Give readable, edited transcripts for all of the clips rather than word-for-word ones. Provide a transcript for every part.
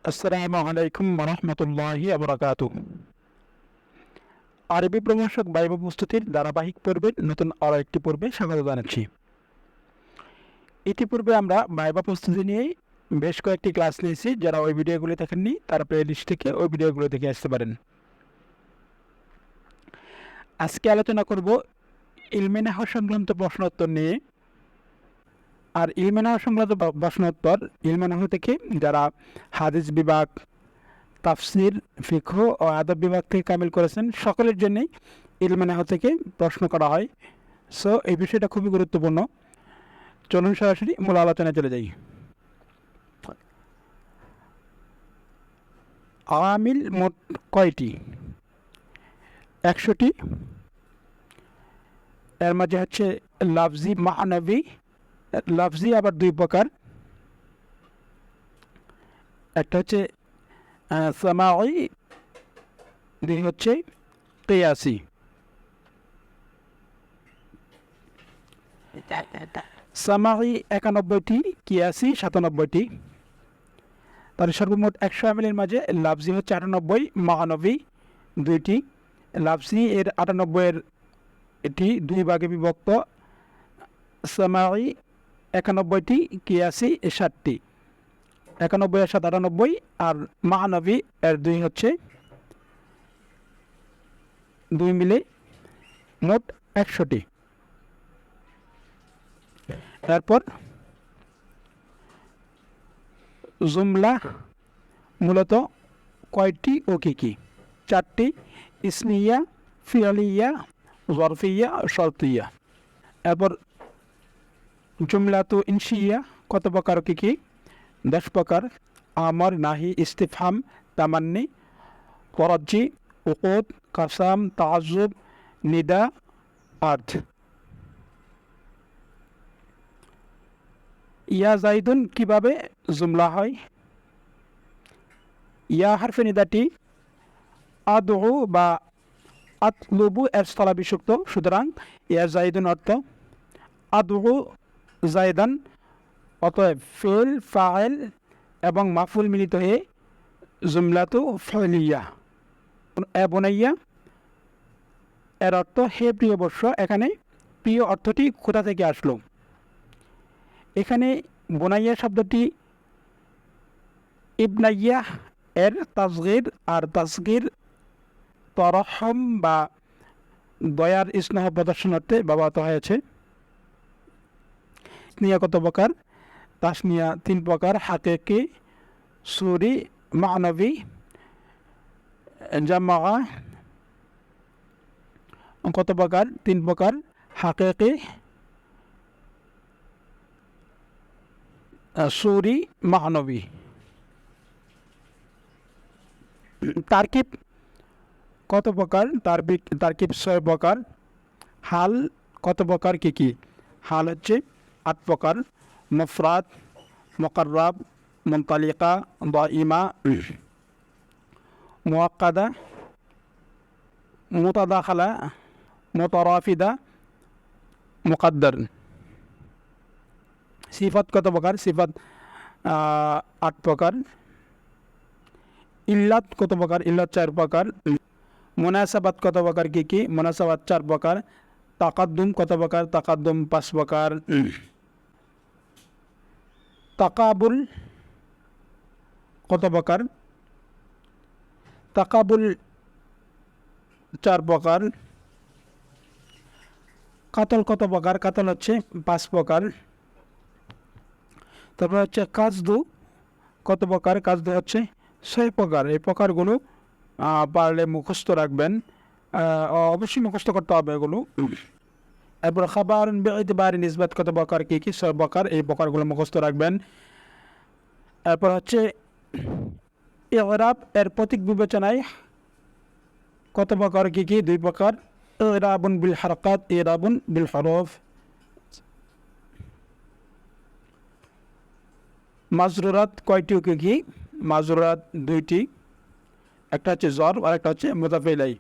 আসসালামু আলাইকুম রহমতুল্লাহি আবরাকাতুহ। আরবি প্রভাষক ভাইবা প্রস্তুতির ধারাবাহিক পর্বের নতুন আরও একটি পর্বে স্বাগত জানাচ্ছি। ইতিপূর্বে আমরা ভাইবা প্রস্তুতি নিয়ে বেশ কয়েকটি ক্লাস নিয়েছি। যারা ওই ভিডিওগুলি দেখেননি তারা প্লে লিস্ট থেকে ওই ভিডিওগুলো দেখে আসতে পারেন। আজকে আলোচনা করব ইলমে নাহু সংক্রান্ত প্রশ্নোত্তর নিয়ে। আর ইলমে নাহু সংক্রান্ত প্রশ্নোত্তর ইলমে নাহু থেকে যারা হাদিস বিভাগ, তাফসির, ফিকহ ও আদব বিভাগ থেকে কামিল করেছেন সকলের জন্যই ইলমে নাহু থেকে প্রশ্ন করা হয়। সো এই বিষয়টা খুবই গুরুত্বপূর্ণ। চলুন সরাসরি মূল আলোচনায় চলে যাই। আওয়ামিল মোট কয়টি? 100টি। এর মাঝে হচ্ছে লাফজি, মানাবি। লাফজি আবার দুই প্রকার, একটা হচ্ছে সামাঈ, দুই হচ্ছে কিয়াসি। সামাঈ 91টি, কিয়াসি 97টি। তার সর্বমোট 100 আমিলের মাঝে লাফজি হচ্ছে 98, মানবী দুইটি। লাফজি এর 98 এটি দুই ভাগে বিভক্ত, সামাঈ 91টি, কিয়াসি 60টি। 91 এর সাথে 98 আর মানবী এর দুই হচ্ছে দুই মিলে মোট 100টি। তারপর জুমলা মূলত কয়টি ও কী কী? 4টি, ইসমিয়া, ফিআলিয়া, জরফিয়া, শর্তিয়া। এরপর জুমলাতু ইনশিয়া কত প্রকার ও কী কী? 10 প্রকার। আমর, নাহি, ইস্তিফহাম, তামান্নি, তরাজ্জি, উকুদ, কাসাম, তাআজ্জুব, নিদা, আর্থ। ইয়া জাইদুন কিভাবে জুমলা হয়? ইয়া হারফে নিদাটি আদউ বা আতলুবু এর স্থলা বিষুক্ত, সুতরাং ইয়া জাইদুন অর্থ আদউ জাইদান, অতএব ফেল, ফাইল এবং মাফুল মিলিত হয়ে জুমলাতু ফাইলিয়া। এ বুনাইয়া এর অর্থ হে প্রিয় বৎস। এখানে প্রিয় অর্থটি কোথা থেকে আসলো? এখানে বুনাইয়া শব্দটি ইবনাইয়া এর তাসগীর, আর তাসগীর তরহম বা দয়ার স্নেহ প্রদর্শনার্থে ব্যবহৃত হয়েছে। তাসনিয়া কত প্রকার? তাসনিয়া 3 প্রকার, হাকিকি, সুরি, মানবী। জামা কত প্রকার? 3 প্রকার, হাকিকি, সুরি, মানবী। তারকিব কত প্রকার? তারকিব 6 প্রকার। হাল কত প্রকার, কী কী? হাল হচ্ছে 8 প্রকার, মুফরাদ, মুকাররাব, মুনতালিকা, দাইমা, মুআক্কাদা, মুতাদাখালা, মুতারাফিদা, মুকাদ্দার। সিফাত কত প্রকার? সিফাত 8 প্রকার। ইল্লাত কত প্রকার? ইল্লাত 4 প্রকার। মুনাসাবাত কত প্রকার, কী কী? মুনাসাবাত 4 প্রকার। তাকাদ্দুম কত প্রকার? তাকাদ্দুম 5 প্রকার। তাকাবুল কত প্রকার? তাকাবুল 4 প্রকার। কাতল কত প্রকার? কাতল হচ্ছে 5 প্রকার। তারপর হচ্ছে কাজদু কত প্রকার? কাজদু হচ্ছে 6 প্রকার। এই প্রকারগুলো পারলে মুখস্থ রাখবেন, অবশ্যই মুখস্থ করতে হবে এগুলো। এরপর খাবার বেইতিবারি নিসবাত কত প্রকার, কী কী? 6 প্রকার। এই প্রকারগুলো মুখস্থ রাখবেন। এরপর হচ্ছে ইগরাব এর প্রতীক বিবেচনায় কত প্রকার, কী কী? 2 প্রকার। ইগরাবুন বিল হারকাত, ইগরাবুন বিল হরফ। মাজরুরাত কয়টি ও কী কী? মাজরুরাত 2টি, একটা হচ্ছে জর আর একটা হচ্ছে মুদাফ ইলাইহি।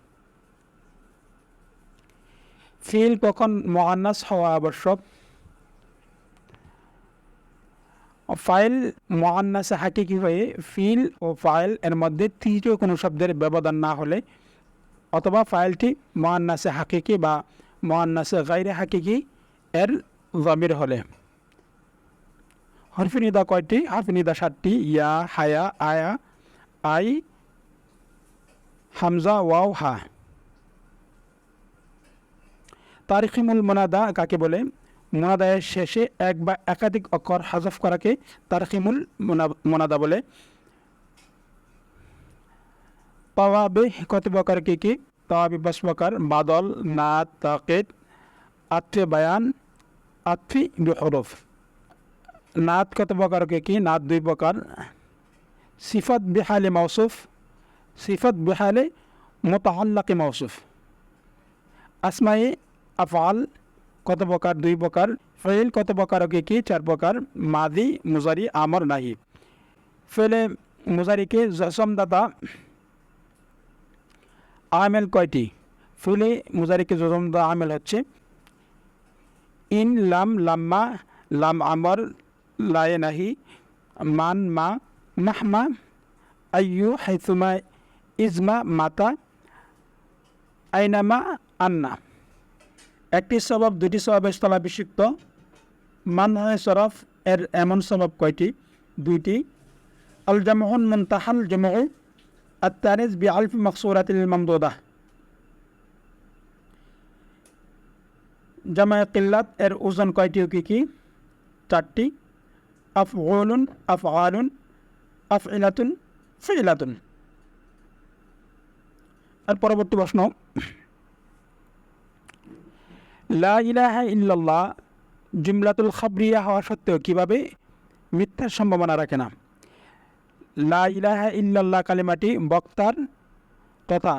ফিল কখন মুআন্নাস হওয়া আবশ্যক? ফাইল মুআন্নাসে হাকিকি হয়ে ফিল ও ফাইল এর মধ্যে তৃতীয় কোনো শব্দের ব্যবধান না হলে, অথবা ফাইলটি মুআন্নাসে হাকিকি বা মুআন্নাসে গায়রে হাকিকি এর যমির হলে। হরফে নিদা কয়টি? হরফে নিদা 7টি। ইয়া, হায়া, আয়া, আই, হামজা, ওয়াও, হা। তারখিমুল মুনাদা কাকে বলে? মুনাদায়ের শেষে এক বা একাধিক অক্ষর হাজফ করাকে তারখিমুল মুনাদা বলে। তাওয়াবে কত প্রকার কি কি? তাওয়াবি 5 প্রকার: বাদল, নাত, তাকিদ, আত্ফে বায়ান, আত্ফি বিহরফ। নাত কত প্রকার কি কি? নাত 2 প্রকার: সিফাত বিহালে মাউসুফ, সিফাত বিহালে মুতাআল্লাকি মাউসুফ। আসমায়ে আফআল কত প্রকার? 2 প্রকার। ফেল কত প্রকার কি কি? 4 প্রকার: মাদি, মুজারি, আমর, নাহি। ফেলে মুজারিকে জসমদাতা আমেল কয়টি? ফেলে মুজারিকে জসমদাতা আমেল হচ্ছে ইন, লাম, লাম্মা, লাম আমর, লায়ে, নাহি, মান, মা, মাহমা, আইয়ু, হাইসুমা, ইজমা, মাতা, আইনামা, আন্না। একটি স্বভাব 2টি স্বভাবের স্থলাভিষিক্ত। মান হয় সরফ এর এমন স্বভাব কয়টি? 2টি। আল জামউন মুনতাহাল জামউ আত-তানিস বিআলফ মাকসুরাতিল মামদুদা। জামায়ে কিল্লাত এর ওজন কয়টি ও কি কি? 4টি। আফউলুন, আফআলুন, আফইলাতুন, ফিলাতুন। আর পরবর্তী প্রশ্ন, লা ইলাহা ইল্লাল্লাহ জুমলাতুল খাবরিয়া হওয়া সত্ত্বেও কিভাবে মিথ্যার সম্ভাবনা রাখে না? লা ইলাহা ইল্লাল্লাহ কালিমাটি বক্তার তথা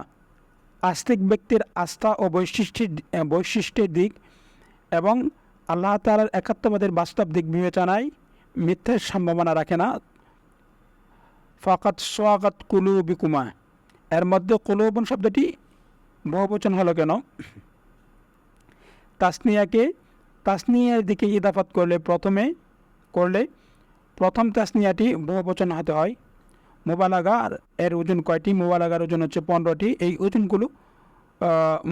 আস্তিক ব্যক্তির আস্থা ও বৈশিষ্ট্যের দিক এবং আল্লাহ তাআলার একাত্মবাদের বাস্তব দিক বিবেচনায় মিথ্যার সম্ভাবনা রাখে না। ফাকাত সোয়াগাত কুলুবিকুমা এর মধ্যে কুলুবুন শব্দটি বহুবচন হলো কেন? তাসনিয়াকে তাসনিয়ার দিকে ইদাফাত করলে প্রথম তাসনিয়াটি বহুবচন হতে হয়। মুবালাগা এর ওজন কয়টি? মুবালাগার ওজন হচ্ছে 15টি। এই ওজনগুলো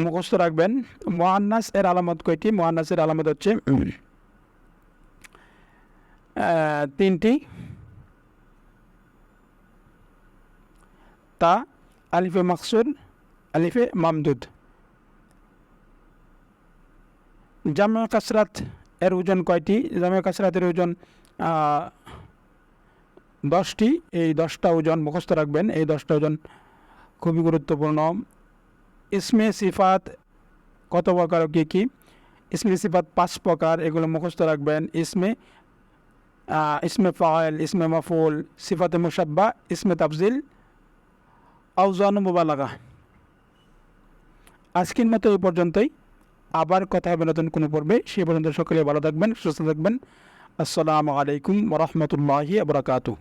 মুখস্থ রাখবেন। মুআন্নাস এর আলামত কয়টি? মুআন্নাসের আলামত হচ্ছে 3টি। তা, আলিফে মাকসুর, আলিফে মামদুদ। জামে কাসরাত এর ওজন কয়টি? জামে কাসরাতের ওজন 10টি। এই 10টা ওজন মুখস্থ রাখবেন। এই 10টা ওজন খুবই গুরুত্বপূর্ণ। ইসমে সিফাত কত প্রকার কি কি? ইসমে সিফাত 5 প্রকার, এগুলো মুখস্থ রাখবেন। ইসমে ফাইল, ইসমে মাফউল, সিফাতে মুশাব্বা, ইসমে তাফজিল, আওজান মুবালাগা। আজকের মতো এই পর্যন্তই। আবার কথা হবে নতুন কোনো পর্বে। সেই পর্যন্ত সকলে ভালো থাকবেন, সুস্থ থাকবেন। আসসালামু আলাইকুম ওয়া রাহমাতুল্লাহি ওয়া বারাকাতুহু।